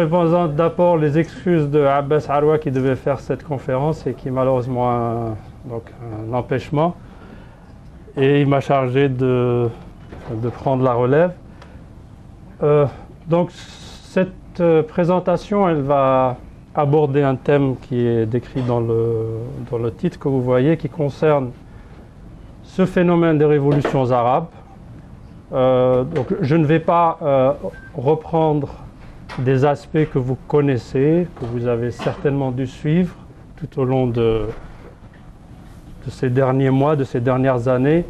présente d'abord les excuses de Abbas Arwa qui devait faire cette conférence et qui malheureusement a un empêchement. Et il m'a chargé de prendre la relève. Donc cette présentation, elle va aborder un thème qui est décrit dans le titre que vous voyez, qui concerne ce phénomène des révolutions arabes. Donc je ne vais pas reprendre des aspects que vous connaissez, que vous avez certainement dû suivre tout au long de ces derniers mois, de ces dernières années,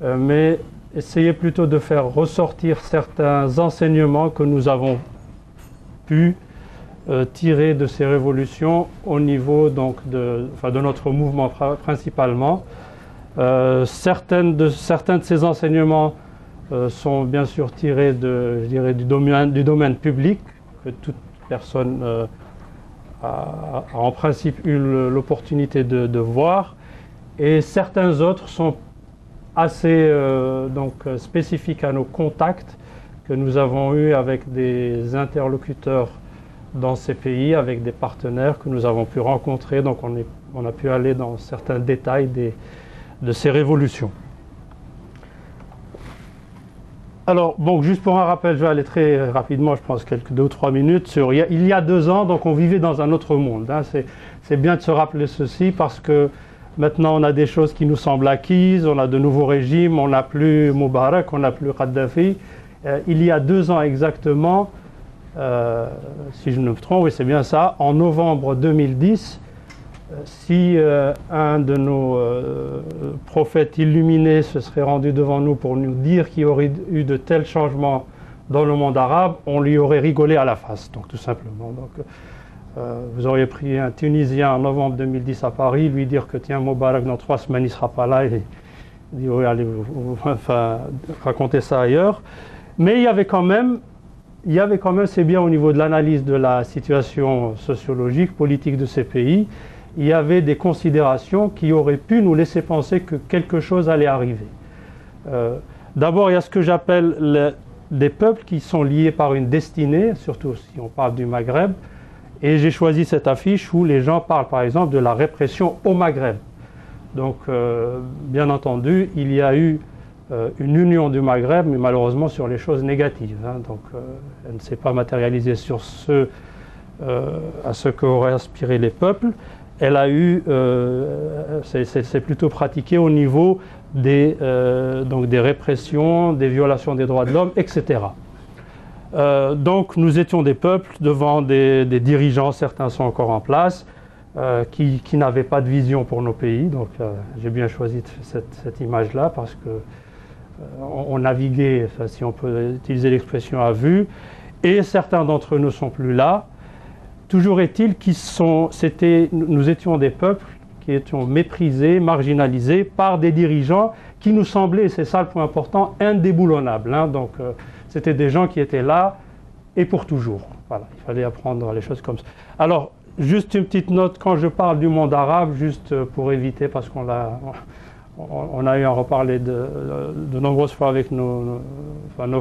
mais essayer plutôt de faire ressortir certains enseignements que nous avons pu tirer de ces révolutions au niveau donc de notre mouvement principalement. Certains de ces enseignements sont bien sûr tirés du domaine public, que toute personne a en principe eu l'opportunité de voir, et certains autres sont assez spécifiques à nos contacts que nous avons eus avec des interlocuteurs dans ces pays, avec des partenaires que nous avons pu rencontrer. Donc on a pu aller dans certains détails de ces révolutions. Alors, bon, juste pour un rappel, je vais aller très rapidement, je pense 2 ou 3 minutes, il y a 2 ans, donc on vivait dans un autre monde. Hein. C'est bien de se rappeler ceci parce que maintenant on a des choses qui nous semblent acquises, on a de nouveaux régimes, on n'a plus Moubarak, on n'a plus Kadhafi. Il y a 2 ans exactement, si je ne me trompe, oui c'est bien ça, en novembre 2010, si un de nos prophètes illuminés se serait rendu devant nous pour nous dire qu'il y aurait eu de tels changements dans le monde arabe, on lui aurait rigolé à la face, donc tout simplement. Donc, vous auriez pris un Tunisien en novembre 2010 à Paris, lui dire que tiens, Moubarak dans 3 semaines il ne sera pas là, et il dit oui, allez, racontez ça ailleurs. Mais il y avait quand même, c'est bien au niveau de l'analyse de la situation sociologique, politique de ces pays, il y avait des considérations qui auraient pu nous laisser penser que quelque chose allait arriver. D'abord, il y a ce que j'appelle des peuples qui sont liés par une destinée, surtout si on parle du Maghreb, et j'ai choisi cette affiche où les gens parlent par exemple de la répression au Maghreb. Donc, bien entendu, il y a eu une union du Maghreb, mais malheureusement sur les choses négatives. Hein. Donc, elle ne s'est pas matérialisée sur à ce qu'auraient aspiré les peuples. Elle a eu, c'est plutôt pratiqué au niveau des répressions, des violations des droits de l'homme, etc. Donc nous étions des peuples devant des dirigeants, certains sont encore en place, qui n'avaient pas de vision pour nos pays. Donc j'ai bien choisi cette image-là parce que on naviguait, si on peut utiliser l'expression à vue, et certains d'entre eux ne sont plus là. Toujours est-il nous étions des peuples qui étions méprisés, marginalisés par des dirigeants qui nous semblaient, c'est ça le point important, indéboulonnables. Hein. Donc c'était des gens qui étaient là et pour toujours. Voilà, il fallait apprendre les choses comme ça. Alors, juste une petite note, quand je parle du monde arabe, juste pour éviter, parce qu'on a eu à en reparler de nombreuses fois avec nos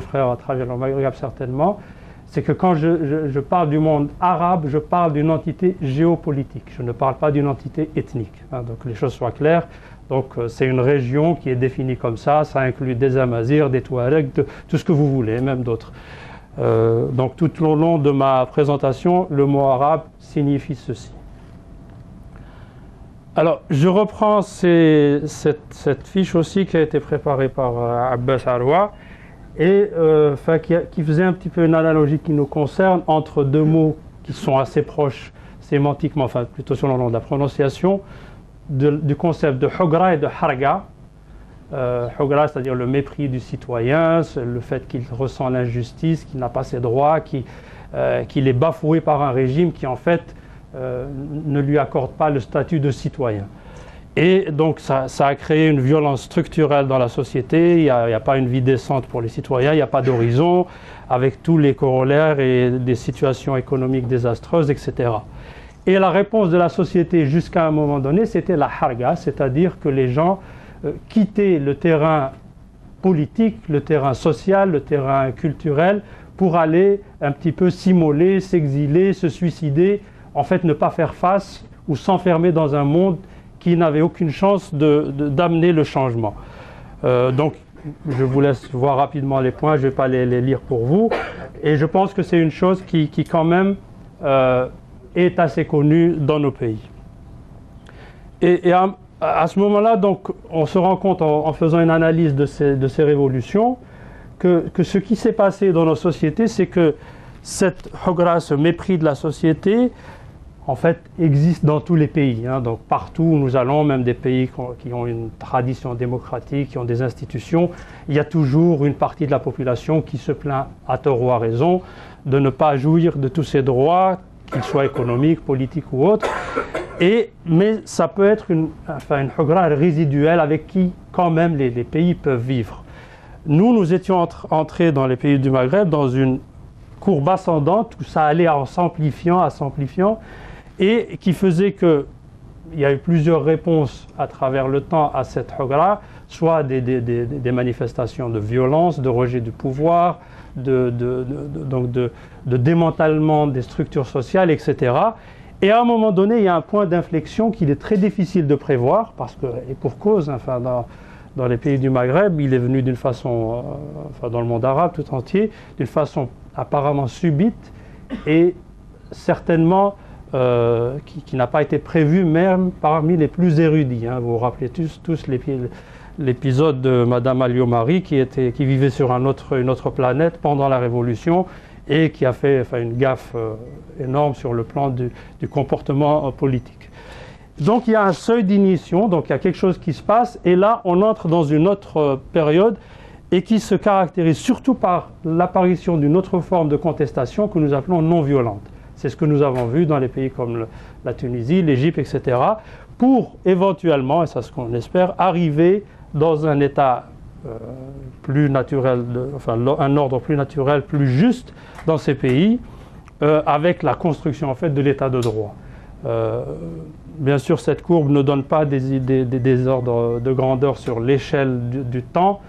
frères à travers le Maghreb certainement, c'est que quand je parle du monde arabe, je parle d'une entité géopolitique. Je ne parle pas d'une entité ethnique. Hein, donc les choses soient claires. Donc c'est une région qui est définie comme ça. Ça inclut des Amazirs, des Touaregs, tout ce que vous voulez, même d'autres. Donc tout au long de ma présentation, le mot arabe signifie ceci. Alors je reprends cette fiche aussi qui a été préparée par Abbas Arwa, et qui faisait un petit peu une analogie qui nous concerne entre 2 mots qui sont assez proches sémantiquement, enfin plutôt sur le nom de la prononciation, du concept de hugra et de harga. Hugra, c'est-à-dire le mépris du citoyen, le fait qu'il ressent l'injustice, qu'il n'a pas ses droits, qu'il est bafoué par un régime qui en fait ne lui accorde pas le statut de citoyen. Et donc ça a créé une violence structurelle dans la société. Il n'y a pas une vie décente pour les citoyens, il n'y a pas d'horizon, avec tous les corollaires et des situations économiques désastreuses, etc. Et la réponse de la société jusqu'à un moment donné, c'était la harga, c'est-à-dire que les gens quittaient le terrain politique, le terrain social, le terrain culturel, pour aller un petit peu s'immoler, s'exiler, se suicider, en fait ne pas faire face ou s'enfermer dans un monde qui n'avait aucune chance d'amener le changement. Donc je vous laisse voir rapidement les points, je ne vais pas les lire pour vous. Et je pense que c'est une chose qui quand même est assez connue dans nos pays. Et à ce moment-là, donc, on se rend compte en faisant une analyse de ces révolutions que ce qui s'est passé dans nos sociétés, c'est que cette hogra, ce mépris de la société, en fait, existe dans tous les pays. Hein. Donc partout où nous allons, même des pays qui ont une tradition démocratique, qui ont des institutions, il y a toujours une partie de la population qui se plaint à tort ou à raison de ne pas jouir de tous ses droits, qu'ils soient économiques, politiques ou autres. Mais ça peut être une hogra résiduelle avec qui quand même les pays peuvent vivre. Nous étions entrés dans les pays du Maghreb dans une courbe ascendante où ça allait en s'amplifiant, et qui faisait qu'il y a eu plusieurs réponses à travers le temps à cette hogra, soit des manifestations de violence, de rejet du pouvoir, de démantèlement des structures sociales, etc. Et à un moment donné, il y a un point d'inflexion qu'il est très difficile de prévoir, parce que, et pour cause, enfin, dans les pays du Maghreb, il est venu d'une façon, dans le monde arabe tout entier, d'une façon apparemment subite et certainement qui n'a pas été prévu même parmi les plus érudits. Hein. Vous vous rappelez tous l'épisode de Madame Alliot-Marie qui vivait sur une autre planète pendant la Révolution et qui a fait une gaffe énorme sur le plan du comportement politique. Donc il y a un seuil d'ignition, donc il y a quelque chose qui se passe, et là on entre dans une autre période et qui se caractérise surtout par l'apparition d'une autre forme de contestation que nous appelons non violente. C'est ce que nous avons vu dans les pays comme la Tunisie, l'Égypte, etc., pour éventuellement, et c'est ce qu'on espère, arriver dans un état plus naturel, un ordre plus naturel, plus juste dans ces pays, avec la construction en fait de l'état de droit. Bien sûr, cette courbe ne donne pas des ordres de grandeur sur l'échelle du temps.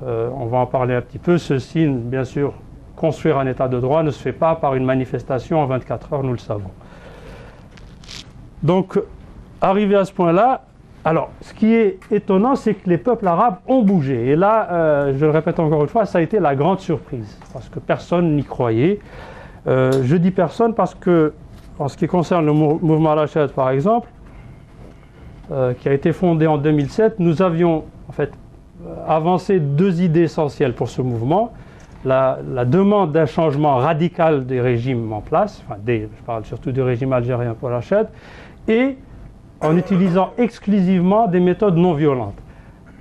On va en parler un petit peu. Ceci, bien sûr, construire un état de droit ne se fait pas par une manifestation en 24 heures, nous le savons. Donc, arrivé à ce point-là, alors, ce qui est étonnant, c'est que les peuples arabes ont bougé. Et là, je le répète encore une fois, ça a été la grande surprise, parce que personne n'y croyait. Je dis personne parce que, en ce qui concerne le mouvement Al-Achad, par exemple, qui a été fondé en 2007, nous avions en fait avancé deux idées essentielles pour ce mouvement. La demande d'un changement radical des régimes en place, je parle surtout du régime algérien pour Al-Achad, et en utilisant exclusivement des méthodes non violentes.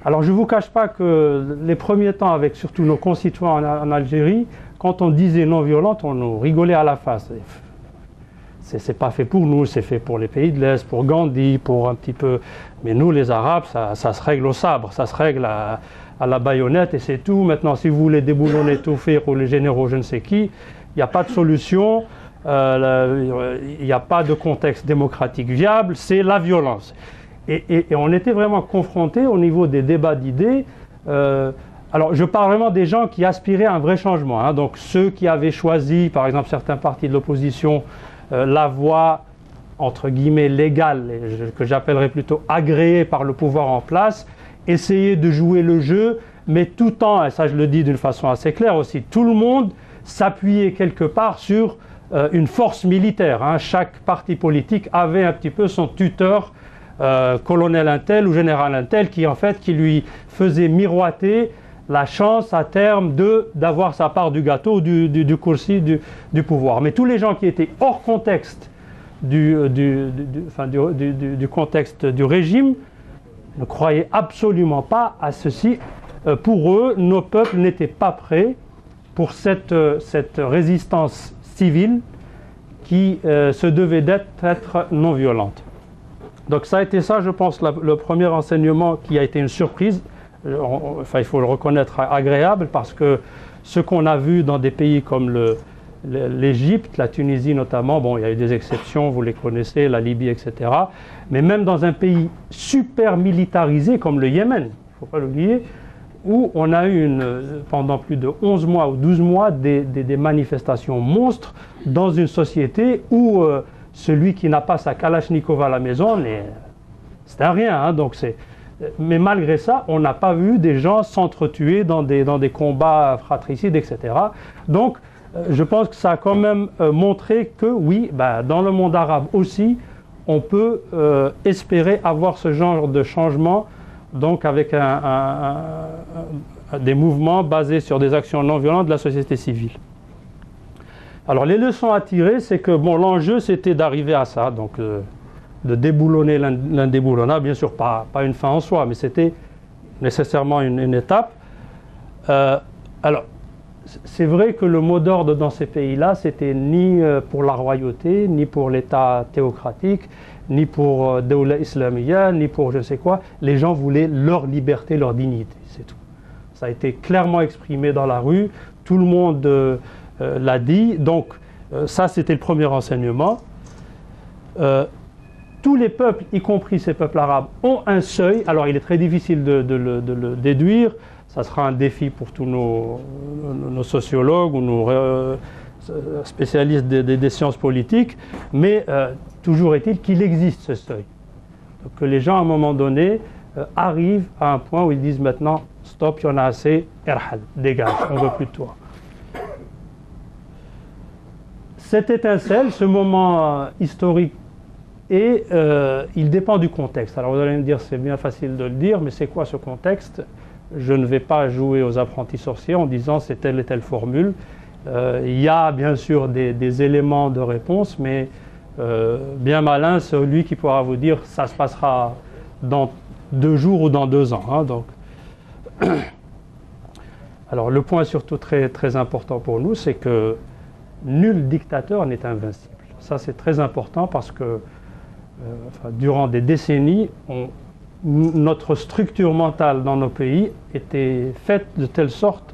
Alors je ne vous cache pas que les premiers temps, avec surtout nos concitoyens en Algérie, quand on disait non violente, on nous rigolait à la face. C'est pas fait pour nous, c'est fait pour les pays de l'Est, pour Gandhi, pour un petit peu... Mais nous, les Arabes, ça se règle au sabre, ça se règle à la baïonnette et c'est tout. Maintenant, si vous voulez déboulonner Toufir ou les généraux je ne sais qui, il n'y a pas de solution, il n'y a pas de contexte démocratique viable, c'est la violence. Et on était vraiment confrontés au niveau des débats d'idées. Alors, je parle vraiment des gens qui aspiraient à un vrai changement. Hein, donc, ceux qui avaient choisi, par exemple, certains partis de l'opposition, la voie, entre guillemets, légale, que j'appellerais plutôt agréée par le pouvoir en place, essayer de jouer le jeu, mais tout en, et ça je le dis d'une façon assez claire aussi, tout le monde s'appuyait quelque part sur une force militaire. Hein. Chaque parti politique avait un petit peu son tuteur, colonel untel ou général untel, qui lui faisait miroiter la chance à terme d'avoir sa part du gâteau, du kursi, du pouvoir. Mais tous les gens qui étaient hors contexte du contexte du régime ne croyaient absolument pas à ceci. Pour eux, nos peuples n'étaient pas prêts pour cette résistance civile qui se devait d'être non violente. Donc ça a été ça, je pense, le premier enseignement qui a été une surprise. Il faut le reconnaître, agréable, parce que ce qu'on a vu dans des pays comme l'Égypte, la Tunisie notamment, bon, il y a eu des exceptions, vous les connaissez, la Libye, etc. Mais même dans un pays super militarisé comme le Yémen, il ne faut pas l'oublier, où on a eu pendant plus de 11 mois ou 12 mois des manifestations monstres dans une société où celui qui n'a pas sa Kalachnikov à la maison, c'est un rien. Hein, mais malgré ça, on n'a pas vu des gens s'entretuer dans des combats fratricides, etc. Donc, je pense que ça a quand même montré que oui, dans le monde arabe aussi, on peut espérer avoir ce genre de changement, donc avec des mouvements basés sur des actions non violentes de la société civile. Alors les leçons à tirer, c'est que l'enjeu c'était d'arriver à ça, donc de déboulonner l'indéboulonnable, bien sûr pas une fin en soi, mais c'était nécessairement une étape. Alors c'est vrai que le mot d'ordre dans ces pays-là, c'était ni pour la royauté, ni pour l'État théocratique, ni pour Dawla Islamiyya, ni pour je ne sais quoi. Les gens voulaient leur liberté, leur dignité, c'est tout. Ça a été clairement exprimé dans la rue, tout le monde l'a dit. Donc ça, c'était le premier enseignement. Tous les peuples, y compris ces peuples arabes, ont un seuil. Alors il est très difficile de le déduire. Ça sera un défi pour tous nos sociologues ou nos spécialistes des sciences politiques, mais toujours est-il qu'il existe ce seuil. Donc, que les gens, à un moment donné, arrivent à un point où ils disent maintenant, stop, il y en a assez, erhal, dégage, on ne veut plus de toi. Cette étincelle, ce moment historique, il dépend du contexte. Alors vous allez me dire, c'est bien facile de le dire, mais c'est quoi ce contexte ? Je ne vais pas jouer aux apprentis sorciers en disant c'est telle et telle formule. Il y a bien sûr des éléments de réponse, mais bien malin celui qui pourra vous dire ça se passera dans 2 jours ou dans 2 ans. Hein, donc. Alors le point surtout très, très important pour nous, c'est que nul dictateur n'est invincible. Ça c'est très important parce que durant des décennies, notre structure mentale dans nos pays était faite de telle sorte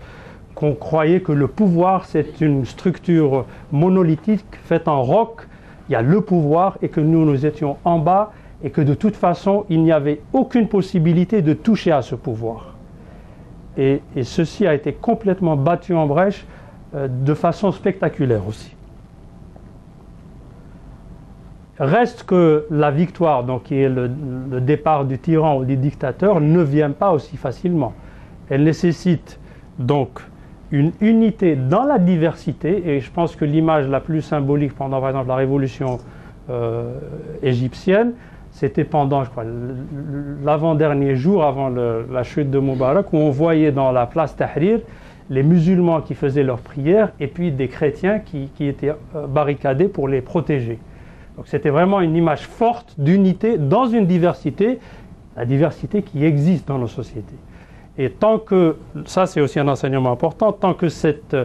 qu'on croyait que le pouvoir c'est une structure monolithique faite en roc, il y a le pouvoir et que nous étions en bas et que de toute façon il n'y avait aucune possibilité de toucher à ce pouvoir. Et ceci a été complètement battu en brèche de façon spectaculaire aussi. Reste que la victoire, donc qui est le départ du tyran ou du dictateur, ne vient pas aussi facilement. Elle nécessite donc une unité dans la diversité, et je pense que l'image la plus symbolique pendant par exemple la révolution égyptienne, c'était pendant, je crois, l'avant-dernier jour avant la chute de Moubarak, où on voyait dans la place Tahrir les musulmans qui faisaient leurs prières et puis des chrétiens qui étaient barricadés pour les protéger. Donc c'était vraiment une image forte d'unité dans une diversité, la diversité qui existe dans nos sociétés. Et tant que, ça c'est aussi un enseignement important, tant que cette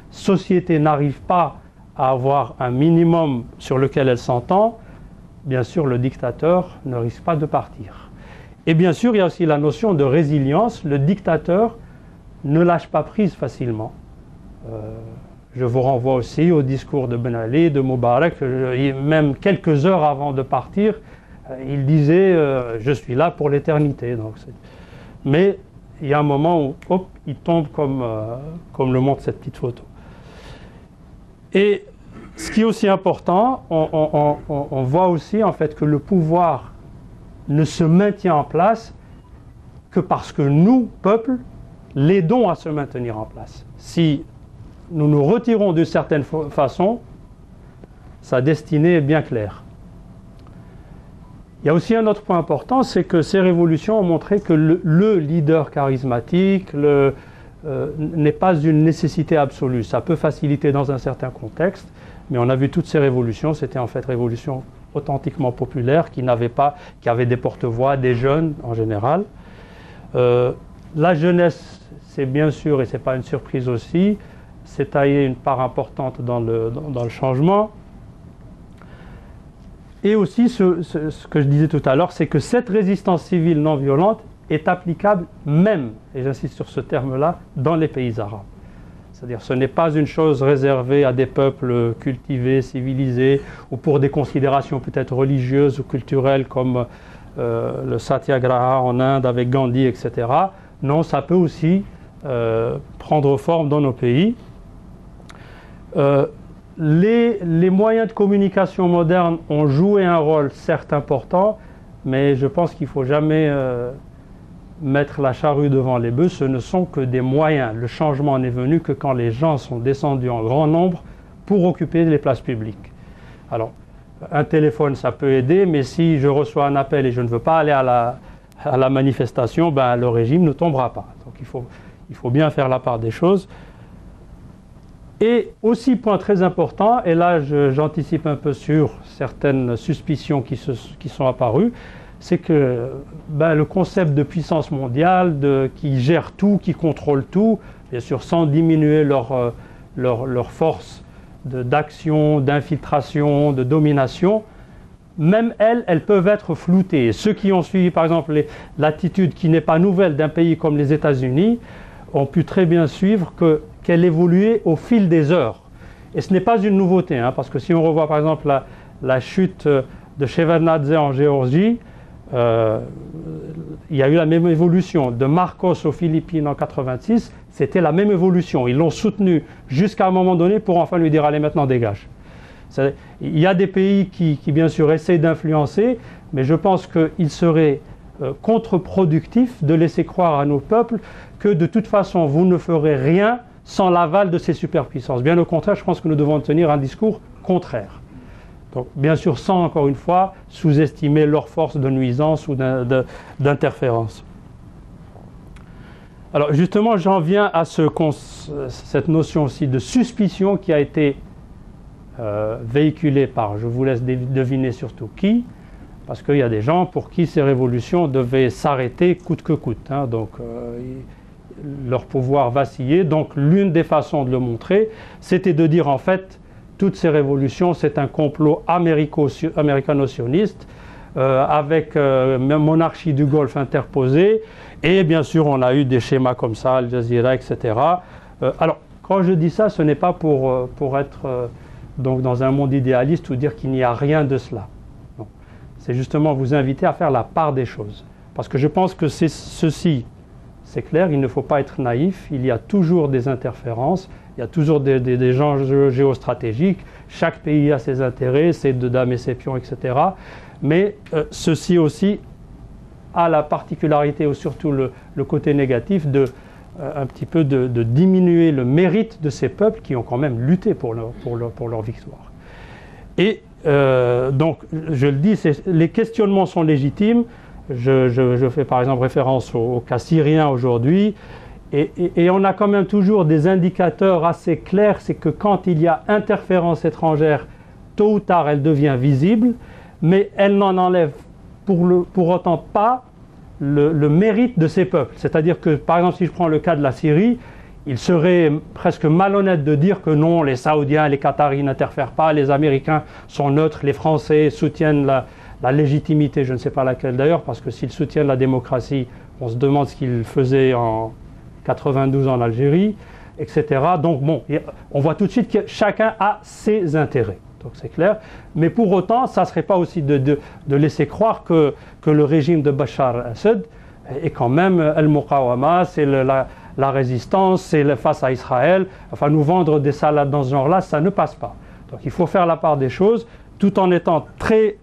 société n'arrive pas à avoir un minimum sur lequel elle s'entend, bien sûr le dictateur ne risque pas de partir. Et bien sûr il y a aussi la notion de résilience, le dictateur ne lâche pas prise facilement. Je vous renvoie aussi au discours de Ben Ali, de Moubarak, même quelques heures avant de partir, il disait je suis là pour l'éternité. Mais il y a un moment où hop, il tombe comme le montre cette petite photo. Et ce qui est aussi important, on voit aussi en fait que le pouvoir ne se maintient en place que parce que nous, peuple, l'aidons à se maintenir en place. Si nous nous retirons d'une certaine façon, sa destinée est bien claire. Il y a aussi un autre point important, c'est que ces révolutions ont montré que le leader charismatique n'est pas une nécessité absolue. Ça peut faciliter dans un certain contexte, mais on a vu toutes ces révolutions, c'était en fait révolutions authentiquement populaires qui avaient des porte-voix, des jeunes en général. La jeunesse, c'est bien sûr, et ce n'est pas une surprise aussi, c'est taillé une part importante dans le changement. Et aussi, ce que je disais tout à l'heure, c'est que cette résistance civile non violente est applicable même, et j'insiste sur ce terme-là, dans les pays arabes. C'est-à-dire ce n'est pas une chose réservée à des peuples cultivés, civilisés, ou pour des considérations peut-être religieuses ou culturelles comme le Satyagraha en Inde avec Gandhi, etc. Non, ça peut aussi prendre forme dans nos pays. Les moyens de communication modernes ont joué un rôle certes important, mais je pense qu'il ne faut jamais mettre la charrue devant les bœufs. Ce ne sont que des moyens. Le changement n'est venu que quand les gens sont descendus en grand nombre pour occuper les places publiques. Alors, un téléphone, ça peut aider, mais si je reçois un appel et je ne veux pas aller à la manifestation, ben, le régime ne tombera pas. Donc il faut bien faire la part des choses. Et aussi, point très important, et là j'anticipe un peu sur certaines suspicions qui sont apparues, c'est que le concept de puissance mondiale, qui gère tout, qui contrôle tout, bien sûr sans diminuer leur force d'action, d'infiltration, de domination, même elles peuvent être floutées. Et ceux qui ont suivi par exemple l'attitude qui n'est pas nouvelle d'un pays comme les États-Unis ont pu très bien suivre qu'elle évoluait au fil des heures. Et ce n'est pas une nouveauté, hein, parce que si on revoit par exemple la chute de Shevardnadze en Géorgie, il y a eu la même évolution. De Marcos aux Philippines en 86, c'était la même évolution. Ils l'ont soutenu jusqu'à un moment donné pour enfin lui dire « allez, maintenant dégage ». Il y a des pays qui bien sûr essayent d'influencer, mais je pense qu'il serait contre-productif de laisser croire à nos peuples que de toute façon vous ne ferez rien sans l'aval de ces superpuissances. Bien au contraire, je pense que nous devons tenir un discours contraire. Donc, bien sûr, sans, encore une fois, sous-estimer leur force de nuisance ou d'interférence. Alors, justement, j'en viens à cette notion aussi de suspicion qui a été véhiculée par, je vous laisse deviner surtout qui, parce qu'il y a des gens pour qui ces révolutions devaient s'arrêter coûte que coûte. Hein, donc, leur pouvoir vacillait. Donc, l'une des façons de le montrer, c'était de dire, en fait, toutes ces révolutions, c'est un complot américano-sioniste avec monarchie du Golfe interposée. Et bien sûr, on a eu des schémas comme ça, Al Jazeera, etc. Alors, quand je dis ça, ce n'est pas pour être donc dans un monde idéaliste ou dire qu'il n'y a rien de cela. C'est justement vous inviter à faire la part des choses. Parce que je pense que ceci, c'est clair, il ne faut pas être naïf, il y a toujours des interférences. Il y a toujours des enjeux géostratégiques. Chaque pays a ses intérêts, ses deux dames et ses pions, etc. Mais ceci aussi a la particularité, ou surtout le côté négatif, un petit peu de diminuer le mérite de ces peuples qui ont quand même lutté pour leur victoire. Et donc, je le dis, les questionnements sont légitimes. Je fais par exemple référence au cas syrien aujourd'hui. Et on a quand même toujours des indicateurs assez clairs, c'est que quand il y a interférence étrangère, tôt ou tard elle devient visible, mais elle n'en enlève pour autant pas le mérite de ces peuples. C'est-à-dire que, par exemple, si je prends le cas de la Syrie, il serait presque malhonnête de dire que non, les Saoudiens, les Qataris n'interfèrent pas, les Américains sont neutres, les Français soutiennent la légitimité, je ne sais pas laquelle d'ailleurs, parce que s'ils soutiennent la démocratie, on se demande ce qu'ils faisaient en 92 en Algérie, etc. Donc bon, on voit tout de suite que chacun a ses intérêts. Donc c'est clair. Mais pour autant, ça ne serait pas aussi de laisser croire que le régime de Bachar al-Assad est quand même al-Muqawama, c'est la résistance, c'est face à Israël. Enfin, nous vendre des salades dans ce genre-là, ça ne passe pas. Donc il faut faire la part des choses, tout en étant très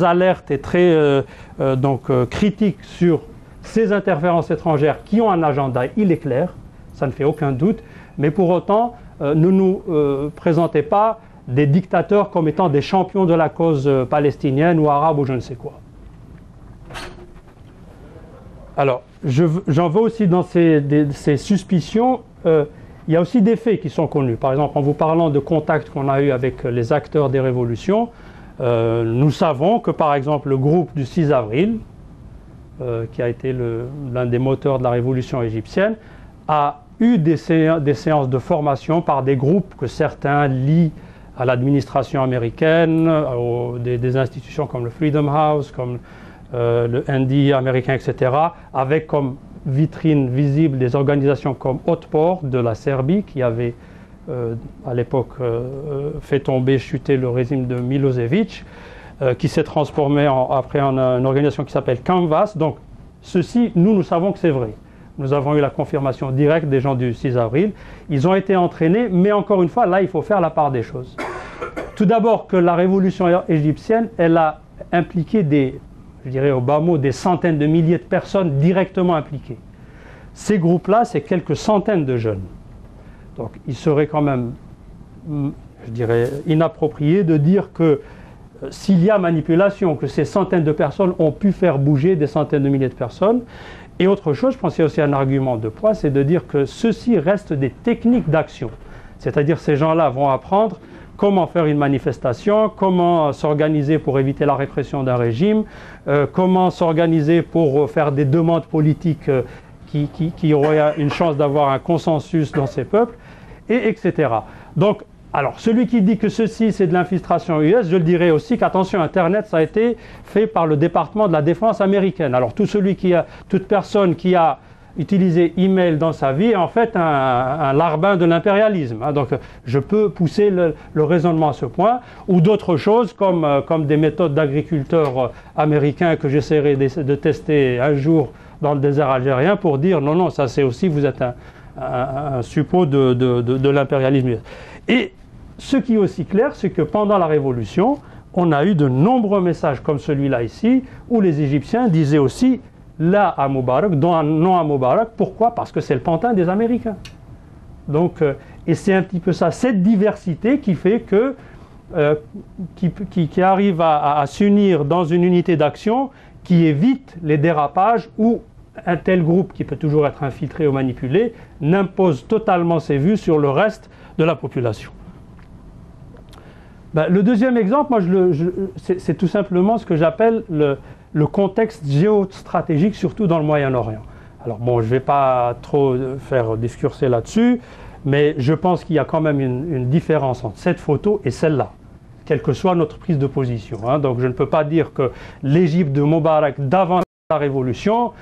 alerte et très critique sur ces interférences étrangères qui ont un agenda, il est clair, ça ne fait aucun doute, mais pour autant, ne nous présentez pas des dictateurs comme étant des champions de la cause palestinienne ou arabe ou je ne sais quoi. Alors, j'en veux aussi dans ces suspicions, il y a aussi des faits qui sont connus. Par exemple, en vous parlant de contacts qu'on a eu avec les acteurs des révolutions, nous savons que par exemple le groupe du 6 avril, qui a été l'un des moteurs de la révolution égyptienne, a eu des séances de formation par des groupes que certains lient à l'administration américaine, des institutions comme le Freedom House, comme le NDI américain, etc., avec comme vitrine visible des organisations comme Otpor de la Serbie, qui avait à l'époque fait tomber, chuter le régime de Milosevic, qui s'est transformé après en une organisation qui s'appelle Canvas. Donc ceci, nous savons que c'est vrai. Nous avons eu la confirmation directe des gens du 6 avril. Ils ont été entraînés, mais encore une fois, là, il faut faire la part des choses. Tout d'abord que la révolution égyptienne, elle a impliqué je dirais au bas mot, des centaines de milliers de personnes directement impliquées. Ces groupes-là, c'est quelques centaines de jeunes. Donc, il serait quand même, je dirais, inapproprié de dire que s'il y a manipulation, que ces centaines de personnes ont pu faire bouger des centaines de milliers de personnes. Et autre chose, je pense qu'il y a aussi un argument de poids, c'est de dire que ceci reste des techniques d'action. C'est-à-dire ces gens-là vont apprendre comment faire une manifestation, comment s'organiser pour éviter la répression d'un régime, comment s'organiser pour faire des demandes politiques qui auraient une chance d'avoir un consensus dans ces peuples, etc. Donc, alors, celui qui dit que ceci c'est de l'infiltration US, je le dirais aussi qu'attention, Internet, ça a été fait par le département de la défense américaine. Alors, toute personne qui a utilisé email dans sa vie est en fait un larbin de l'impérialisme. Hein. Donc, je peux pousser le raisonnement à ce point, ou d'autres choses comme des méthodes d'agriculteurs américains que j'essaierai de tester un jour dans le désert algérien pour dire non, ça c'est aussi, vous êtes un suppôt de l'impérialisme US. Et ce qui est aussi clair, c'est que pendant la Révolution, on a eu de nombreux messages comme celui-là ici, où les Égyptiens disaient aussi « là à Moubarak », dont un non à Moubarak. Pourquoi? Parce que c'est le pantin des Américains. Donc, et c'est un petit peu ça, cette diversité qui fait que, qui arrive à s'unir dans une unité d'action qui évite les dérapages où un tel groupe, qui peut toujours être infiltré ou manipulé, n'impose totalement ses vues sur le reste de la population. Le deuxième exemple, moi, c'est tout simplement ce que j'appelle le contexte géostratégique, surtout dans le Moyen-Orient. Alors bon, je ne vais pas trop faire discurser là-dessus, mais je pense qu'il y a quand même une différence entre cette photo et celle-là, quelle que soit notre prise de position. Hein. Donc je ne peux pas dire que l'Égypte de Moubarak d'avant la Révolution,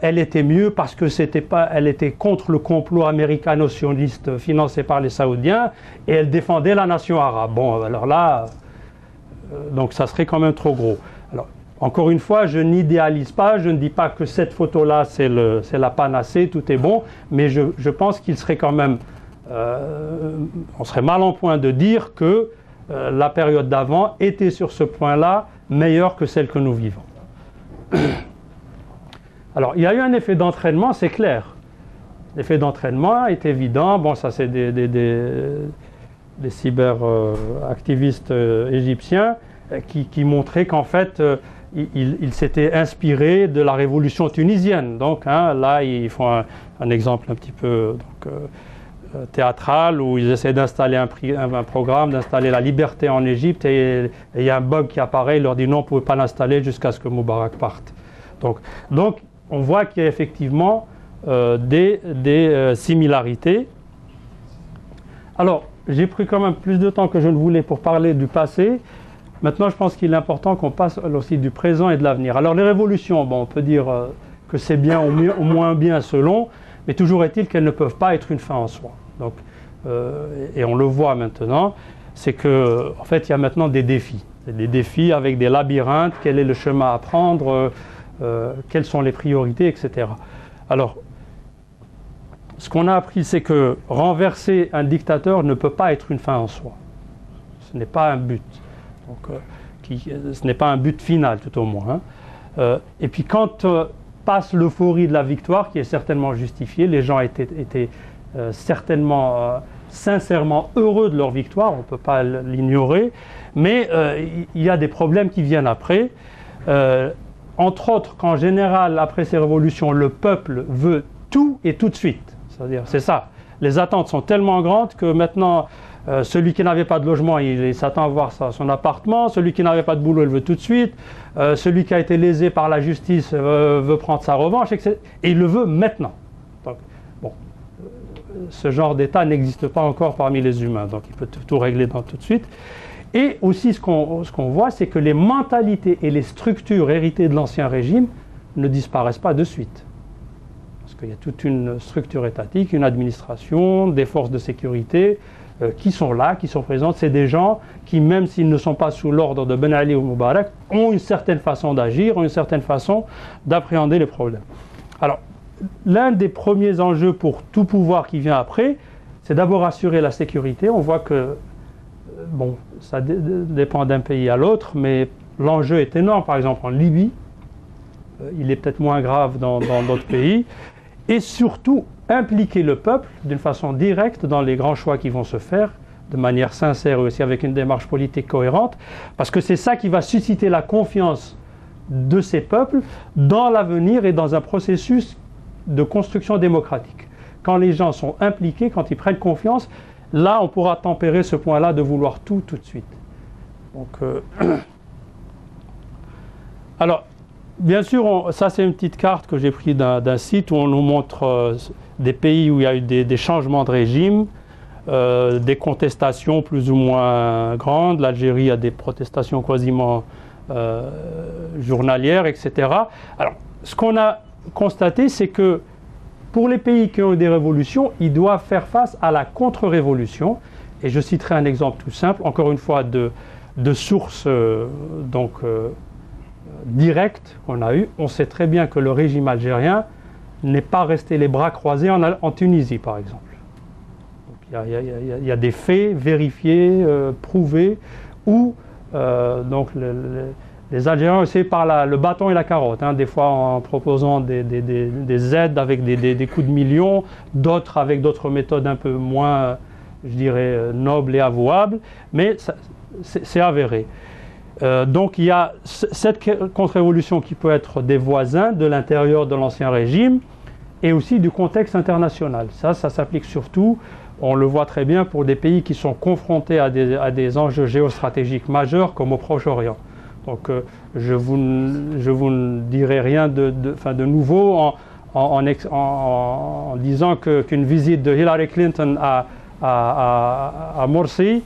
elle était mieux parce que elle était contre le complot américano-sioniste financé par les Saoudiens et elle défendait la nation arabe. Bon, alors là, donc ça serait quand même trop gros. Alors, encore une fois, je n'idéalise pas, je ne dis pas que cette photo-là, c'est la panacée, tout est bon, mais je pense qu'il serait quand même, on serait mal en point de dire que la période d'avant était sur ce point-là meilleure que celle que nous vivons. Alors, il y a eu un effet d'entraînement, c'est clair. L'effet d'entraînement est évident. Bon, ça, c'est des cyber-activistes égyptiens qui montraient qu'en fait, ils s'étaient inspirés de la révolution tunisienne. Donc, hein, là, ils font un exemple un petit peu théâtral où ils essaient d'installer un programme, d'installer la liberté en Égypte et il y a un bug qui apparaît, il leur dit non, on ne pouvait pas l'installer jusqu'à ce que Moubarak parte. Donc on voit qu'il y a effectivement des similarités. Alors, j'ai pris quand même plus de temps que je ne voulais pour parler du passé. Maintenant, je pense qu'il est important qu'on passe aussi du présent et de l'avenir. Alors, les révolutions, bon, on peut dire que c'est bien ou moins bien selon, mais toujours est-il qu'elles ne peuvent pas être une fin en soi. Donc, et on le voit maintenant, c'est qu'en fait, il y a maintenant des défis. Des défis avec des labyrinthes, quel est le chemin à prendre, quelles sont les priorités, etc. Alors, ce qu'on a appris, c'est que renverser un dictateur ne peut pas être une fin en soi. Ce n'est pas un but. Donc, ce n'est pas un but final, tout au moins. Hein. Et puis, quand passe l'euphorie de la victoire, qui est certainement justifiée, les gens étaient certainement, sincèrement heureux de leur victoire, on ne peut pas l'ignorer, mais il y a des problèmes qui viennent après. Entre autres, qu'en général, après ces révolutions, le peuple veut tout et tout de suite. C'est-à-dire, c'est ça. Les attentes sont tellement grandes que maintenant, celui qui n'avait pas de logement, il s'attend à voir son appartement. Celui qui n'avait pas de boulot, il veut tout de suite. Celui qui a été lésé par la justice veut prendre sa revanche, etc. Et il le veut maintenant. Donc, bon, ce genre d'état n'existe pas encore parmi les humains. Donc, il peut tout régler tout de suite. Et aussi, ce qu'on voit, c'est que les mentalités et les structures héritées de l'ancien régime ne disparaissent pas de suite. Parce qu'il y a toute une structure étatique, une administration, des forces de sécurité qui sont là, qui sont présentes. C'est des gens qui, même s'ils ne sont pas sous l'ordre de Ben Ali ou Moubarak, ont une certaine façon d'agir, ont une certaine façon d'appréhender les problèmes. Alors, l'un des premiers enjeux pour tout pouvoir qui vient après, c'est d'abord assurer la sécurité. On voit que, bon, ça dépend d'un pays à l'autre, mais l'enjeu est énorme. Par exemple, en Libye, il est peut-être moins grave dans d'autres pays. Et surtout, impliquer le peuple d'une façon directe dans les grands choix qui vont se faire, de manière sincère et aussi avec une démarche politique cohérente, parce que c'est ça qui va susciter la confiance de ces peuples dans l'avenir et dans un processus de construction démocratique. Quand les gens sont impliqués, quand ils prennent confiance, là on pourra tempérer ce point-là de vouloir tout de suite. Donc, alors, bien sûr, ça c'est une petite carte que j'ai prise d'un site où on nous montre des pays où il y a eu des changements de régime, des contestations plus ou moins grandes. L'Algérie a des protestations quasiment journalières, etc. Alors, ce qu'on a constaté, c'est que pour les pays qui ont eu des révolutions, ils doivent faire face à la contre-révolution. Et je citerai un exemple tout simple, encore une fois, de sources directes qu'on a eues. On sait très bien que le régime algérien n'est pas resté les bras croisés en Tunisie, par exemple. Il y a des faits vérifiés, prouvés, où les Algériens ont essayé par le bâton et la carotte, des fois en proposant des aides avec des coups de millions, d'autres avec d'autres méthodes un peu moins, je dirais, nobles et avouables, mais c'est avéré. Donc il y a cette contre-révolution qui peut être des voisins, de l'intérieur de l'ancien régime, et aussi du contexte international. Ça s'applique surtout, on le voit très bien, pour des pays qui sont confrontés à des enjeux géostratégiques majeurs comme au Proche-Orient. Donc je vous ne dirai rien de nouveau en disant qu'une visite de Hillary Clinton à Morsi,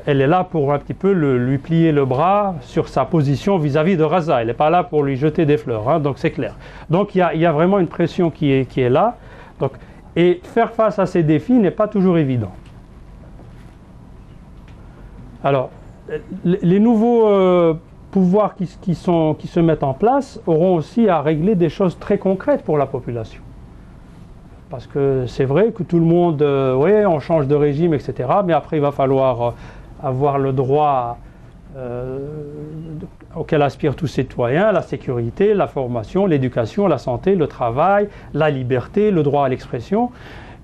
elle est là pour un petit peu lui plier le bras sur sa position vis-à-vis de Gaza. Elle n'est pas là pour lui jeter des fleurs, donc c'est clair. Donc il y a vraiment une pression qui est là. Donc, et faire face à ces défis n'est pas toujours évident. Alors, les nouveaux pouvoirs qui se mettent en place auront aussi à régler des choses très concrètes pour la population. Parce que c'est vrai que tout le monde, oui, on change de régime, etc. Mais après, il va falloir avoir le droit auquel aspirent tous les citoyens, la sécurité, la formation, l'éducation, la santé, le travail, la liberté, le droit à l'expression.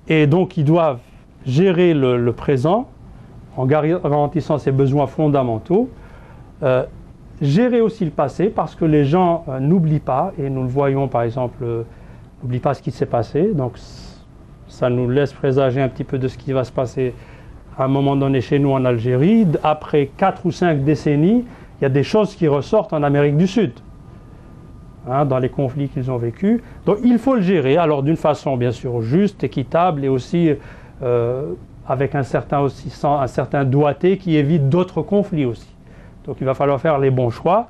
Et donc, ils doivent gérer le présent en garantissant ses besoins fondamentaux. Gérer aussi le passé, parce que les gens n'oublient pas, et nous le voyons par exemple, n'oublient pas ce qui s'est passé, donc ça nous laisse présager un petit peu de ce qui va se passer à un moment donné chez nous en Algérie. Après 4 ou 5 décennies, il y a des choses qui ressortent en Amérique du Sud, dans les conflits qu'ils ont vécus. Donc il faut le gérer, alors d'une façon bien sûr juste, équitable, et aussi avec un certain doigté qui évite d'autres conflits aussi. Donc il va falloir faire les bons choix.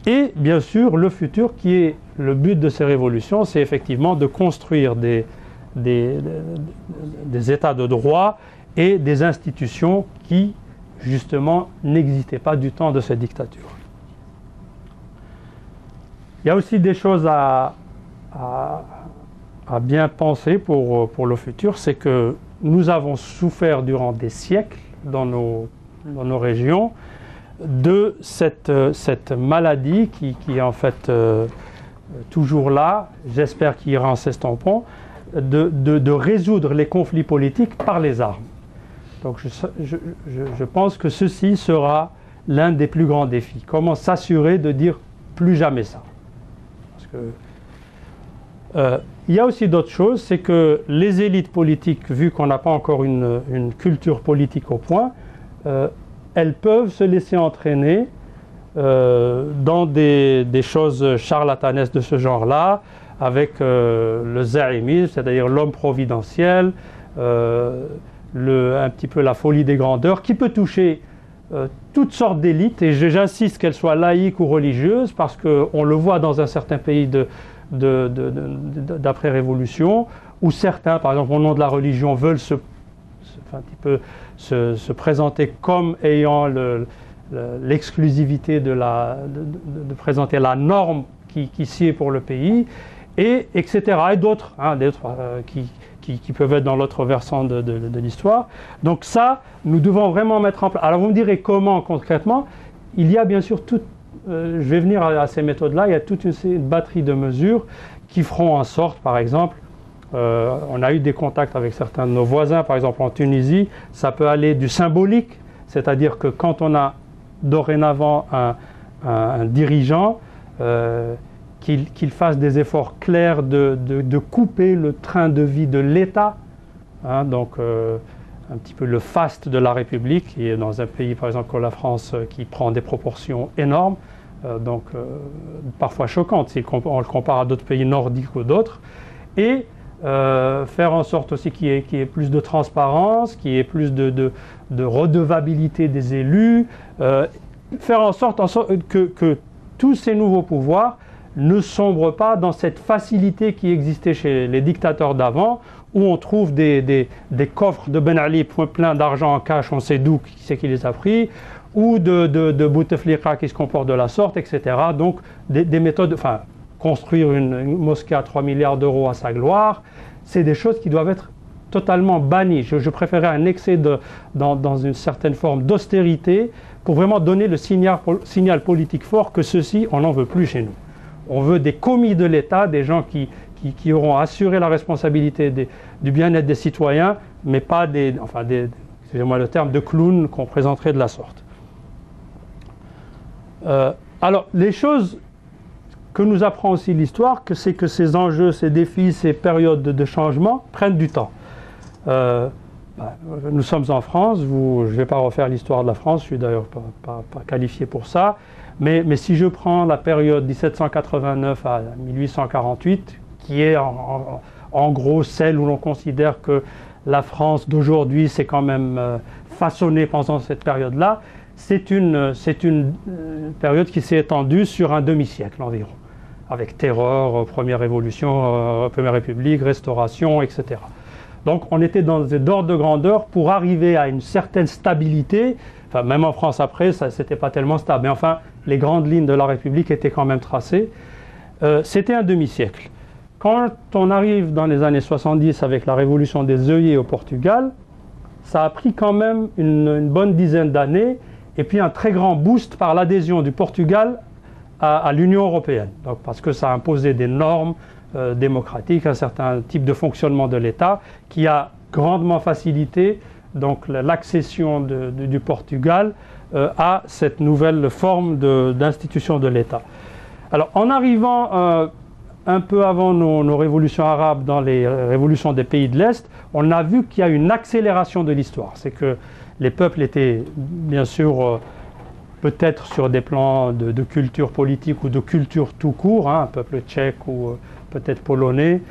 Et bien sûr, le futur qui est le but de ces révolutions, c'est effectivement de construire des états de droit et des institutions qui, justement, n'existaient pas du temps de cette dictature. Il y a aussi des choses à bien penser pour le futur, c'est que nous avons souffert durant des siècles dans nos régions de cette maladie qui est en fait toujours là, j'espère qu'il ira en s'estompant, de résoudre les conflits politiques par les armes. Donc je pense que ceci sera l'un des plus grands défis. Comment s'assurer de dire plus jamais ça? Parce que il y a aussi d'autres choses, c'est que les élites politiques, vu qu'on n'a pas encore une culture politique au point, elles peuvent se laisser entraîner dans des choses charlatanesques de ce genre-là, avec le zaïmisme, c'est-à-dire l'homme providentiel, un petit peu la folie des grandeurs, qui peut toucher toutes sortes d'élites, et j'insiste qu'elles soient laïques ou religieuses, parce qu'on le voit dans un certain pays d'après-révolution, où certains, par exemple au nom de la religion, veulent un petit peu se présenter comme ayant l'exclusivité de présenter la norme qui sied pour le pays, et etc. Et d'autres, hein, qui peuvent être dans l'autre versant de l'histoire. Donc ça, nous devons vraiment mettre en place. Alors vous me direz comment concrètement? Il y a bien sûr je vais venir à ces méthodes-là, il y a toute une batterie de mesures qui feront en sorte, par exemple, on a eu des contacts avec certains de nos voisins, par exemple en Tunisie, ça peut aller du symbolique, c'est-à-dire que quand on a dorénavant un dirigeant, qu'il fasse des efforts clairs de couper le train de vie de l'État, hein, donc un petit peu le faste de la République, qui est dans un pays par exemple comme la France qui prend des proportions énormes, parfois choquantes si on le compare à d'autres pays nordiques ou d'autres, et faire en sorte aussi qu'il y ait plus de transparence, qu'il y ait plus de redevabilité des élus, faire en sorte que tous ces nouveaux pouvoirs ne sombrent pas dans cette facilité qui existait chez les dictateurs d'avant, où on trouve des coffres de Ben Ali pleins d'argent en cash, on sait d'où, qui c'est qui les a pris, ou de Bouteflika qui se comportent de la sorte, etc. Donc des méthodes, enfin, construire une mosquée à 3 milliards d'euros à sa gloire, c'est des choses qui doivent être totalement bannies. Je préférais un excès dans une certaine forme d'austérité pour vraiment donner le signal politique fort que ceci, on n'en veut plus chez nous. On veut des commis de l'État, des gens qui auront assuré la responsabilité du bien-être des citoyens, mais pas excusez-moi le terme, de clowns qu'on présenterait de la sorte. Alors, les choses que nous apprend aussi l'histoire, c'est que ces enjeux, ces défis, ces périodes de changement prennent du temps. Nous sommes en France, je ne vais pas refaire l'histoire de la France, je suis d'ailleurs pas qualifié pour ça, mais si je prends la période 1789 à 1848, qui est en gros celle où l'on considère que la France d'aujourd'hui s'est quand même façonnée pendant cette période-là, c'est une période qui s'est étendue sur un demi-siècle environ, avec terreur, première révolution, première république, restauration, etc. Donc on était dans des ordres de grandeur pour arriver à une certaine stabilité. Enfin, même en France après, ça c'était pas tellement stable, mais enfin les grandes lignes de la République étaient quand même tracées. C'était un demi-siècle. Quand on arrive dans les années 70 avec la révolution des œillets au Portugal, ça a pris quand même une bonne dizaine d'années, et puis un très grand boost par l'adhésion du Portugal à l'Union européenne. Donc, parce que ça a imposé des normes démocratiques, un certain type de fonctionnement de l'État qui a grandement facilité donc l'accession du Portugal à cette nouvelle forme d'institution de l'État. Alors en arrivant un peu avant nos révolutions arabes dans les révolutions des pays de l'Est, on a vu qu'il y a une accélération de l'histoire. C'est que les peuples étaient bien sûr peut-être sur des plans de culture politique ou de culture tout court, hein, un peuple tchèque ou peut-être polonais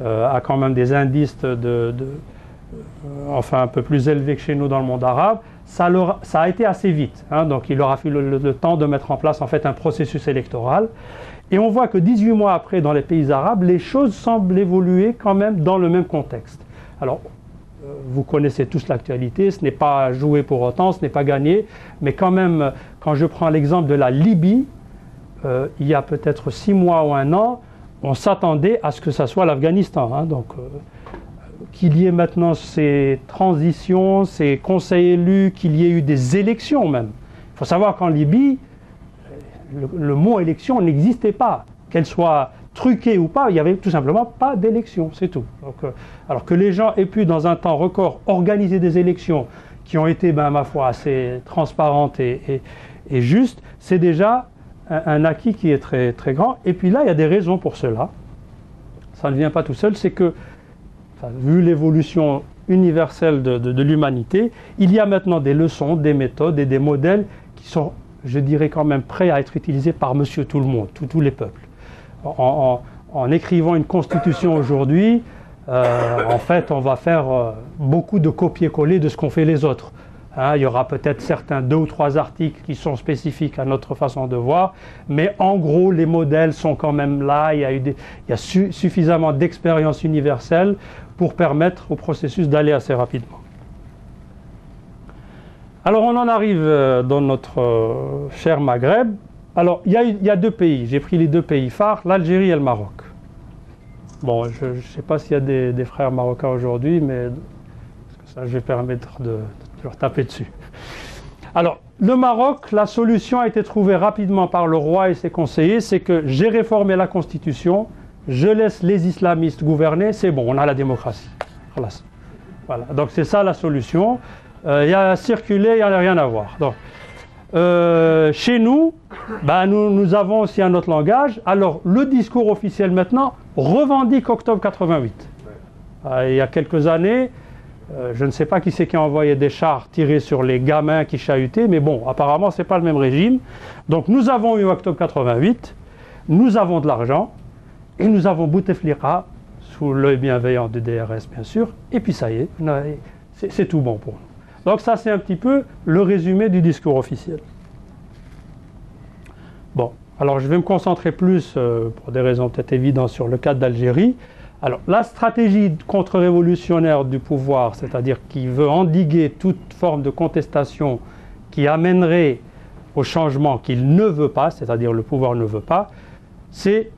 a quand même des indices enfin un peu plus élevés que chez nous dans le monde arabe. Ça a été assez vite, hein, donc il leur a fallu le temps de mettre en place en fait un processus électoral. Et on voit que 18 mois après, dans les pays arabes, les choses semblent évoluer quand même dans le même contexte. Alors, vous connaissez tous l'actualité, ce n'est pas joué pour autant, ce n'est pas gagné, mais quand même, quand je prends l'exemple de la Libye, il y a peut-être 6 mois ou 1 an, on s'attendait à ce que ça soit l'Afghanistan. Hein, donc, qu'il y ait maintenant ces transitions, ces conseils élus, qu'il y ait eu des élections même. Il faut savoir qu'en Libye, le mot élection n'existait pas. Qu'elle soit truquée ou pas, il n'y avait tout simplement pas d'élection, c'est tout. Donc, alors que les gens aient pu, dans un temps record, organiser des élections qui ont été, ma foi, assez transparentes et justes, c'est déjà un acquis qui est très, très grand. Et puis là, il y a des raisons pour cela. Ça ne vient pas tout seul, c'est que, vu l'évolution universelle de l'humanité, il y a maintenant des leçons, des méthodes et des modèles qui sont, je dirais quand même, prêts à être utilisés par monsieur tout le monde, tous les peuples. En écrivant une constitution aujourd'hui, en fait, on va faire beaucoup de copier-coller de ce qu'ont fait les autres. Hein, il y aura peut-être certains 2 ou 3 articles qui sont spécifiques à notre façon de voir, mais en gros, les modèles sont quand même là. Il y a suffisamment d'expérience universelle pour permettre au processus d'aller assez rapidement. Alors, on en arrive dans notre cher Maghreb. Alors, il y a 2 pays. J'ai pris les 2 pays phares, l'Algérie et le Maroc. Bon, je ne sais pas s'il y a des frères marocains aujourd'hui, mais ça, je vais permettre de leur taper dessus. Alors, le Maroc, la solution a été trouvée rapidement par le roi et ses conseillers, c'est que j'ai réformé la constitution, je laisse les islamistes gouverner, c'est bon, on a la démocratie. Voilà, donc c'est ça la solution. Il y a à circuler, il n'y a rien à voir. Donc, chez nous, nous avons aussi un autre langage. Alors, le discours officiel maintenant revendique octobre 88. Il y a quelques années, je ne sais pas qui c'est qui a envoyé des chars tirer sur les gamins qui chahutaient, mais bon, apparemment, ce n'est pas le même régime. Donc, nous avons eu octobre 88, nous avons de l'argent, et nous avons Bouteflika, sous l'œil bienveillant du DRS, bien sûr, et puis ça y est, c'est tout bon pour nous. Donc ça, c'est un petit peu le résumé du discours officiel. Bon, alors je vais me concentrer plus, pour des raisons peut-être évidentes, sur le cas d'Algérie. Alors, la stratégie contre-révolutionnaire du pouvoir, c'est-à-dire qui veut endiguer toute forme de contestation qui amènerait au changement qu'il ne veut pas, c'est-à-dire le pouvoir ne veut pas, c'est